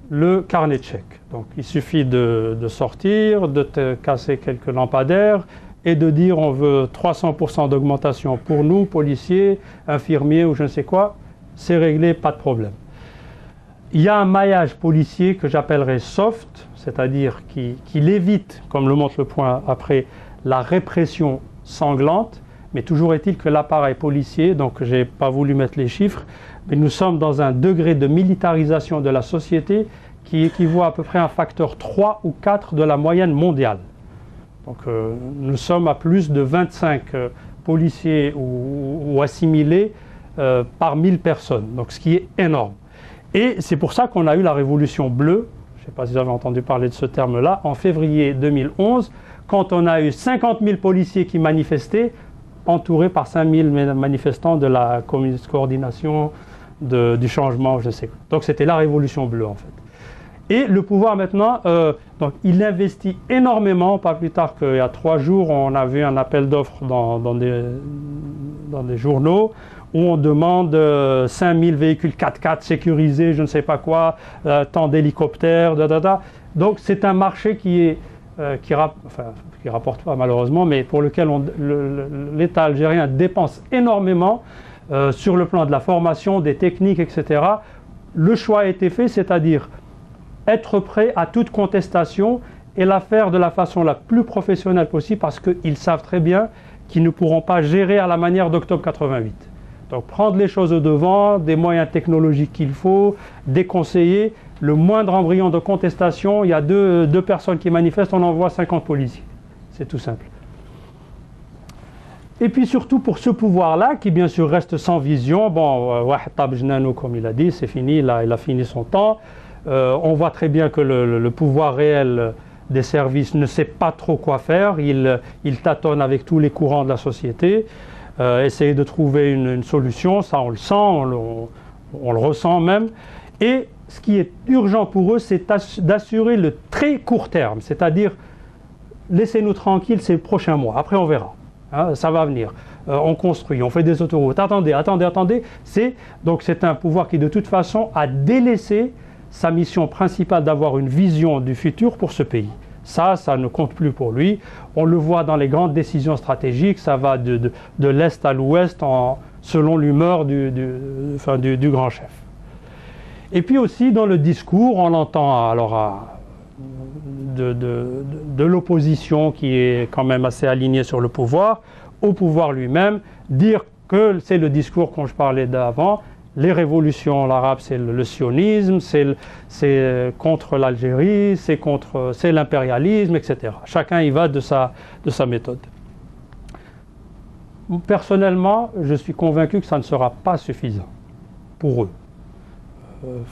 le carnet de chèques. Donc, il suffit de sortir, de te casser quelques lampadaires, et de dire on veut 300% d'augmentation pour nous, policiers, infirmiers ou je ne sais quoi, c'est réglé, pas de problème. Il y a un maillage policier que j'appellerais soft, c'est-à-dire qu'il évite, comme le montre le point après, la répression sanglante, mais toujours est-il que l'appareil policier, donc je n'ai pas voulu mettre les chiffres, mais nous sommes dans un degré de militarisation de la société qui équivaut à peu près à un facteur 3 ou 4 de la moyenne mondiale. Donc nous sommes à plus de 25 policiers ou assimilés par 1000 personnes, donc ce qui est énorme. Et c'est pour ça qu'on a eu la révolution bleue, je ne sais pas si vous avez entendu parler de ce terme-là, en février 2011, quand on a eu 50 000 policiers qui manifestaient, entourés par 5 000 manifestants de la coordination du changement, je sais. Donc c'était la révolution bleue en fait. Et le pouvoir maintenant, donc il investit énormément, pas plus tard qu'il y a 3 jours, on a vu un appel d'offres dans des journaux où on demande 5000 véhicules 4x4 sécurisés, je ne sais pas quoi, tant d'hélicoptères, Donc c'est un marché qui rapporte pas malheureusement, mais pour lequel l'État algérien dépense énormément sur le plan de la formation, des techniques, etc. Le choix a été fait, c'est-à-dire être prêt à toute contestation et la faire de la façon la plus professionnelle possible parce qu'ils savent très bien qu'ils ne pourront pas gérer à la manière d'octobre 88. Donc prendre les choses au devant, des moyens technologiques qu'il faut, des conseillers, le moindre embryon de contestation, il y a deux personnes qui manifestent, on envoie 50 policiers. C'est tout simple. Et puis surtout pour ce pouvoir-là, qui bien sûr reste sans vision, bon, comme il a dit, c'est fini, il a fini son temps. On voit très bien que le pouvoir réel des services ne sait pas trop quoi faire, il tâtonne avec tous les courants de la société, essayer de trouver une solution, ça on le sent, on le ressent même. Et ce qui est urgent pour eux, c'est d'assurer le très court terme, c'est-à-dire laissez-nous tranquilles ces prochains mois, après on verra, hein, ça va venir. On construit, on fait des autoroutes, attendez. Donc c'est un pouvoir qui de toute façon a délaissé sa mission principale d'avoir une vision du futur pour ce pays. Ça ne compte plus pour lui. On le voit dans les grandes décisions stratégiques, ça va de l'Est à l'Ouest selon l'humeur du grand chef. Et puis aussi dans le discours, on entend alors de l'opposition qui est quand même assez alignée sur le pouvoir, au pouvoir lui-même, dire que c'est le discours dont je parlais d'avant, les révolutions arabes, c'est le sionisme, c'est contre l'Algérie, c'est l'impérialisme, etc. Chacun y va de sa méthode. Personnellement, je suis convaincu que ça ne sera pas suffisant pour eux.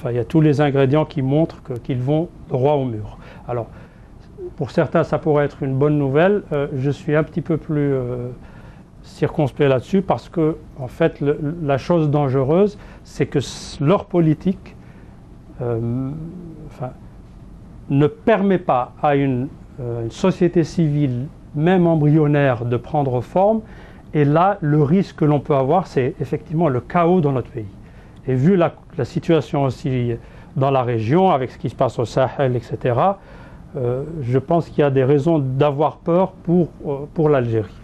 Il y a tous les ingrédients qui montrent qu'ils vont droit au mur. Alors, pour certains, ça pourrait être une bonne nouvelle. Je suis un petit peu plus circonspect là-dessus parce que, en fait, la chose dangereuse, c'est que leur politique ne permet pas à une société civile, même embryonnaire, de prendre forme. Et là, le risque que l'on peut avoir, c'est effectivement le chaos dans notre pays. Et vu la situation aussi dans la région, avec ce qui se passe au Sahel, etc., je pense qu'il y a des raisons d'avoir peur pour l'Algérie.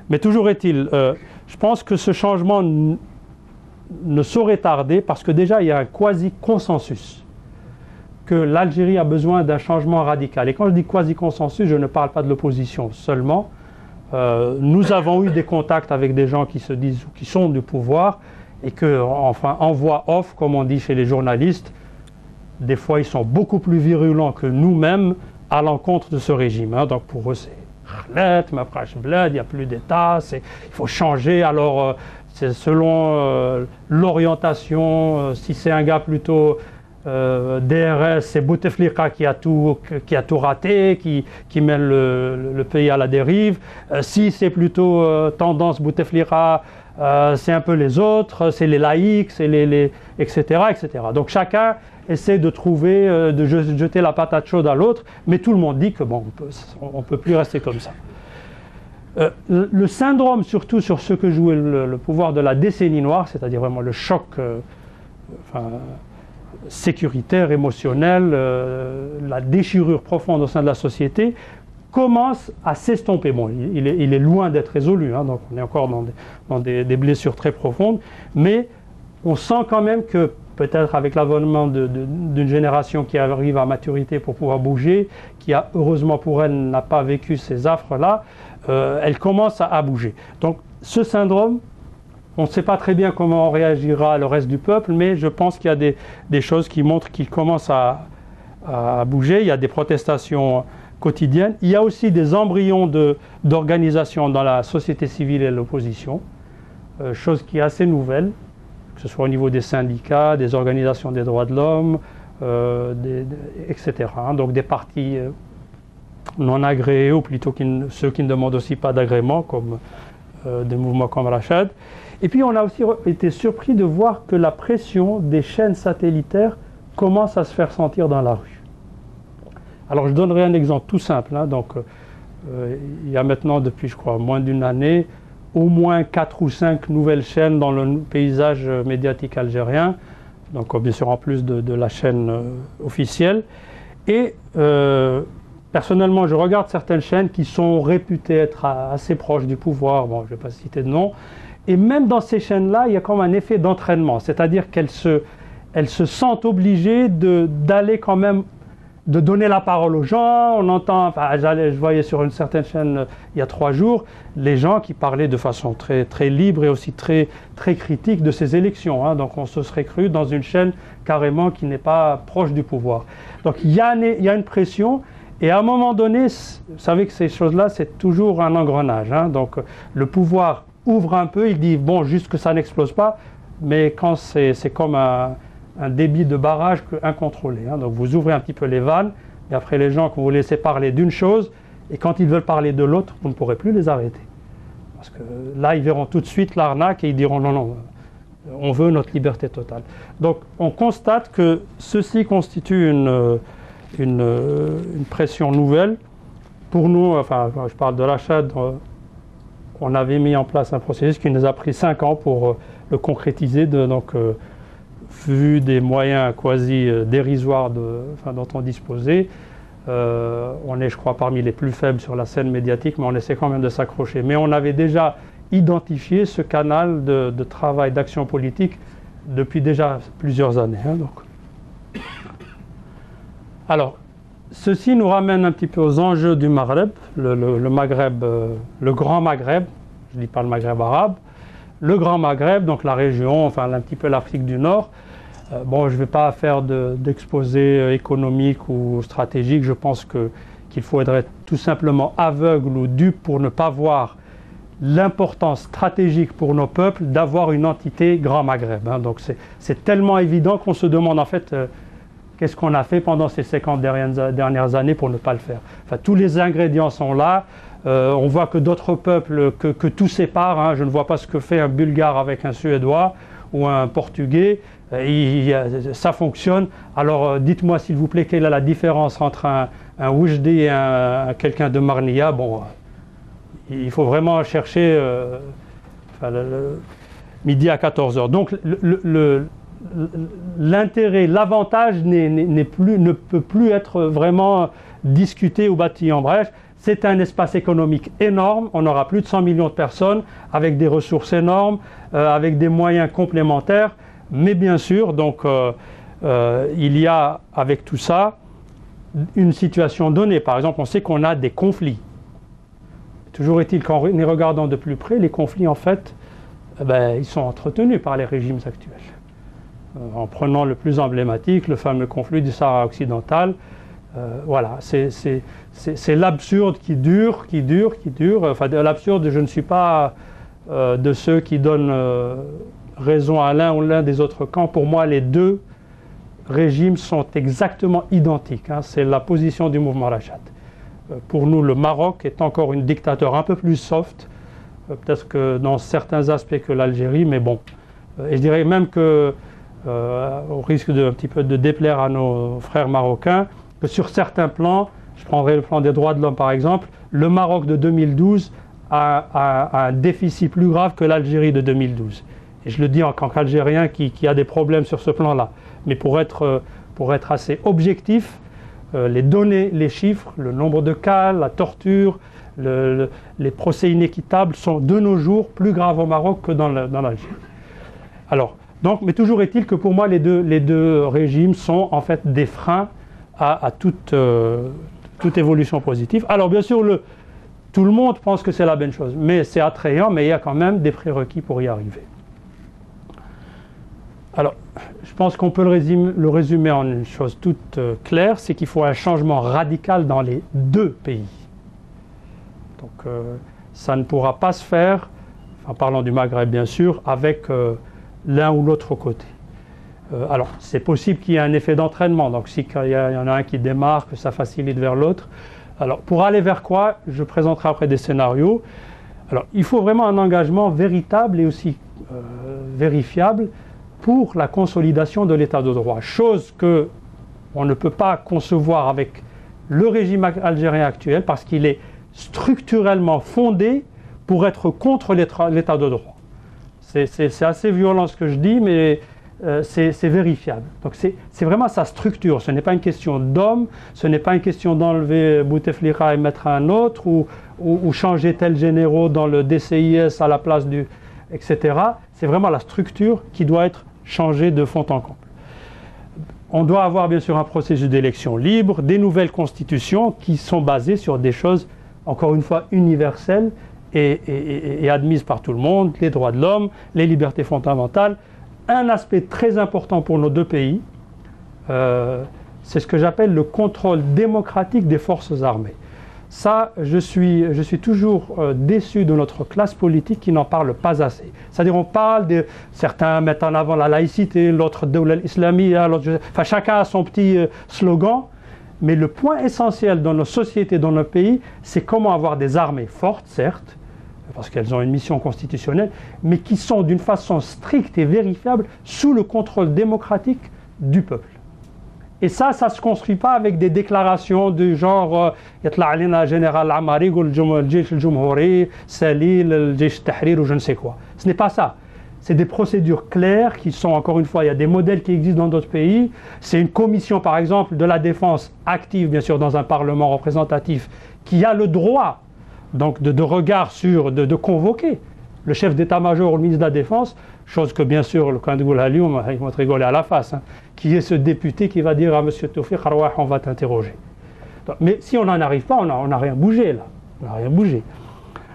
Mais toujours est-il, je pense que ce changement ne saurait tarder parce que déjà il y a un quasi-consensus que l'Algérie a besoin d'un changement radical. Et quand je dis quasi-consensus, je ne parle pas de l'opposition seulement. Nous avons eu des contacts avec des gens qui se disent, qui sont du pouvoir et que, enfin, en voix off, comme on dit chez les journalistes, des fois ils sont beaucoup plus virulents que nous-mêmes à l'encontre de ce régime. Hein. Donc pour eux c'est Khlet, Mafrash Bled, il n'y a plus d'État, il faut changer. Alors c'est selon l'orientation, si c'est un gars plutôt DRS, c'est Bouteflika qui a tout raté, qui mène le pays à la dérive. Si c'est plutôt tendance Bouteflika, c'est un peu les autres, c'est les laïcs, c'est etc., etc. Donc chacun essaie de trouver, de jeter la patate chaude à l'autre, mais tout le monde dit que bon, on peut plus rester comme ça. Le syndrome, surtout sur ce que jouait le pouvoir de la décennie noire, c'est-à-dire vraiment le choc sécuritaire, émotionnel, la déchirure profonde au sein de la société, commence à s'estomper. Bon, il est loin d'être résolu, hein, donc on est encore dans des blessures très profondes, mais on sent quand même que peut-être avec l'avènement d'une génération qui arrive à maturité pour pouvoir bouger, qui a, heureusement pour elle, n'a pas vécu ces affres-là, elle commence à bouger. Donc ce syndrome, on ne sait pas très bien comment réagira le reste du peuple, mais je pense qu'il y a des choses qui montrent qu'il commence à bouger. Il y a des protestations quotidiennes. Il y a aussi des embryons d'organisation dans la société civile et l'opposition, chose qui est assez nouvelle, que ce soit au niveau des syndicats, des organisations des droits de l'homme, etc. Donc des partis non agréés, ou plutôt ceux qui ne demandent aussi pas d'agrément, comme des mouvements comme Rachad. Et puis on a aussi été surpris de voir que la pression des chaînes satellitaires commence à se faire sentir dans la rue. Alors je donnerai un exemple tout simple. Hein. Donc, il y a maintenant, depuis je crois moins d'une année, au moins 4 ou 5 nouvelles chaînes dans le paysage médiatique algérien, donc bien sûr en plus de la chaîne officielle. Et personnellement, je regarde certaines chaînes qui sont réputées être assez proches du pouvoir, bon, je ne vais pas citer de nom, et même dans ces chaînes-là, il y a comme un effet d'entraînement, c'est-à-dire qu'elles se sentent obligées d'aller quand même, de donner la parole aux gens. On entend, enfin, je voyais sur une certaine chaîne il y a 3 jours, les gens qui parlaient de façon très, très libre et aussi très, très critique de ces élections. Hein. Donc on se serait cru dans une chaîne carrément qui n'est pas proche du pouvoir. Donc il y a une pression, et à un moment donné, vous savez que ces choses-là, c'est toujours un engrenage. Hein. Donc le pouvoir ouvre un peu, il dit bon, juste que ça n'explose pas, mais quand c'est comme un débit de barrage incontrôlé. Hein. Donc vous ouvrez un petit peu les vannes, et après les gens, que vous laissez parler d'une chose, et quand ils veulent parler de l'autre, vous ne pourrez plus les arrêter. Parce que là, ils verront tout de suite l'arnaque et ils diront non, non, on veut notre liberté totale. Donc on constate que ceci constitue une pression nouvelle. Pour nous, enfin, je parle de Rachad, on avait mis en place un processus qui nous a pris 5 ans pour le concrétiser, donc vu des moyens quasi dérisoires dont on disposait, on est, je crois, parmi les plus faibles sur la scène médiatique, mais on essaie quand même de s'accrocher. Mais on avait déjà identifié ce canal de travail, d'action politique depuis déjà plusieurs années. Hein, donc. Alors, ceci nous ramène un petit peu aux enjeux du Maghreb, le Maghreb, le Grand Maghreb, je ne dis pas le Maghreb arabe, le Grand Maghreb, donc la région, enfin un petit peu l'Afrique du Nord. Bon, je ne vais pas faire d'exposé économique ou stratégique, je pense qu'il faudrait être tout simplement aveugle ou dupe pour ne pas voir l'importance stratégique pour nos peuples d'avoir une entité Grand Maghreb. Hein. Donc c'est tellement évident qu'on se demande en fait qu'est-ce qu'on a fait pendant ces 50 dernières années pour ne pas le faire. Enfin, tous les ingrédients sont là. On voit que d'autres peuples, que tout sépare. Hein. Je ne vois pas ce que fait un Bulgare avec un Suédois ou un Portugais. Ça fonctionne. Alors dites-moi s'il vous plaît quelle est la différence entre un Oujdi et quelqu'un de Marnia. Bon, il faut vraiment chercher midi à 14h. Donc l'intérêt, l'avantage ne peut plus être vraiment discuté ou bâti en brèche. C'est un espace économique énorme, on aura plus de 100 millions de personnes, avec des ressources énormes, avec des moyens complémentaires, mais bien sûr, donc, il y a avec tout ça une situation donnée. Par exemple, on sait qu'on a des conflits. Toujours est-il qu'en les regardant de plus près, les conflits, en fait, ils sont entretenus par les régimes actuels. En prenant le plus emblématique, le fameux conflit du Sahara occidental, voilà, c'est l'absurde qui dure. Enfin, de l'absurde, je ne suis pas de ceux qui donnent raison à l'un ou l'un des autres camps. Pour moi, les deux régimes sont exactement identiques. Hein. C'est la position du mouvement Rachad. Pour nous, le Maroc est encore une dictature un peu plus soft, peut-être que dans certains aspects que l'Algérie, mais bon. Et je dirais même que, au risque un petit peu de déplaire à nos frères marocains, que sur certains plans, je prendrai le plan des droits de l'homme par exemple, le Maroc de 2012 a un déficit plus grave que l'Algérie de 2012. Et je le dis en tant qu'Algérien qui a des problèmes sur ce plan-là. Mais pour être assez objectif, les données, les chiffres, le nombre de cas, la torture, les procès inéquitables sont de nos jours plus graves au Maroc que dans l'Algérie. Alors, donc, mais toujours est-il que pour moi, les deux régimes sont en fait des freins à toute évolution positive. Alors bien sûr, tout le monde pense que c'est la bonne chose, mais c'est attrayant, mais il y a quand même des prérequis pour y arriver. Alors, je pense qu'on peut le résumer en une chose toute claire, c'est qu'il faut un changement radical dans les deux pays. Donc, ça ne pourra pas se faire, en parlant du Maghreb bien sûr, avec l'un ou l'autre côté. Alors, c'est possible qu'il y ait un effet d'entraînement, donc s'il y en a un qui démarre, que ça facilite vers l'autre. Alors, pour aller vers quoi, je présenterai après des scénarios. Alors, il faut vraiment un engagement véritable et aussi vérifiable pour la consolidation de l'état de droit, chose que on ne peut pas concevoir avec le régime algérien actuel parce qu'il est structurellement fondé pour être contre l'état de droit. C'est assez violent ce que je dis, mais c'est vérifiable. Donc c'est vraiment sa structure, ce n'est pas une question d'homme, ce n'est pas une question d'enlever Bouteflika et mettre un autre, ou changer tel généraux dans le DCIS à la place du... etc. C'est vraiment la structure qui doit être changée de fond en comble. On doit avoir bien sûr un processus d'élection libre, des nouvelles constitutions qui sont basées sur des choses, encore une fois, universelles et admises par tout le monde, les droits de l'homme, les libertés fondamentales. Un aspect très important pour nos deux pays, c'est ce que j'appelle le contrôle démocratique des forces armées. Ça, je suis toujours déçu de notre classe politique qui n'en parle pas assez. C'est-à-dire on parle certains mettent en avant la laïcité, l'autre Dawla al-Islamiyya, enfin chacun a son petit slogan, mais le point essentiel dans nos sociétés, dans nos pays, c'est comment avoir des armées fortes, certes, parce qu'elles ont une mission constitutionnelle, mais qui sont d'une façon stricte et vérifiable sous le contrôle démocratique du peuple. Et ça ne se construit pas avec des déclarations du genre يطلع علينا général Amari يقول الجيش الجمهوري سليل الجيش التحرير ou je ne sais quoi. Ce n'est pas ça. C'est des procédures claires qui sont, encore une fois, il y a des modèles qui existent dans d'autres pays. C'est une commission, par exemple, de la défense active, bien sûr, dans un parlement représentatif, qui a le droit donc de regard sur, de convoquer le chef d'état-major ou le ministre de la Défense, chose que bien sûr le candidat Halioum, il va te rigoler à la face, hein, qui est ce député qui va dire à M. Tawfiq Arwah, on va t'interroger. Mais si on n'en arrive pas, on n'a rien bougé là, on n'a rien bougé.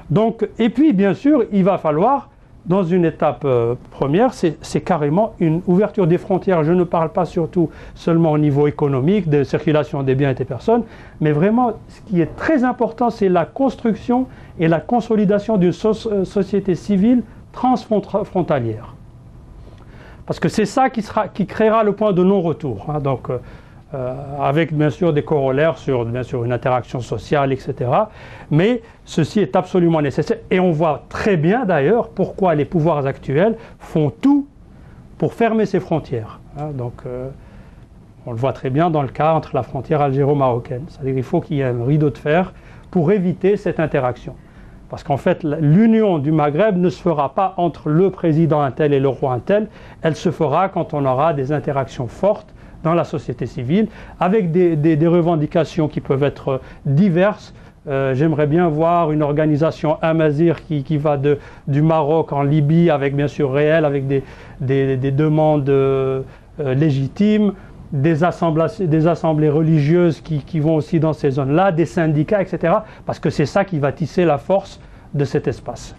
Donc, et puis bien sûr, il va falloir, dans une étape première, c'est carrément une ouverture des frontières. Je ne parle pas surtout seulement au niveau économique, de circulation des biens et des personnes, mais vraiment, ce qui est très important, c'est la construction et la consolidation d'une société civile transfrontalière. Parce que c'est ça qui créera le point de non-retour. Hein, donc, avec bien sûr des corollaires sur bien sûr une interaction sociale, etc. Mais ceci est absolument nécessaire et on voit très bien d'ailleurs pourquoi les pouvoirs actuels font tout pour fermer ces frontières. Hein, donc on le voit très bien dans le cas entre la frontière algéro-marocaine. C'est-à-dire qu'il faut qu'il y ait un rideau de fer pour éviter cette interaction. Parce qu'en fait, l'union du Maghreb ne se fera pas entre le président un tel et le roi un tel, elle se fera quand on aura des interactions fortes dans la société civile, avec des revendications qui peuvent être diverses. J'aimerais bien voir une organisation Amazigh qui va du Maroc en Libye, avec bien sûr réel, avec des demandes légitimes, des assemblées religieuses qui vont aussi dans ces zones-là, des syndicats, etc. Parce que c'est ça qui va tisser la force de cet espace.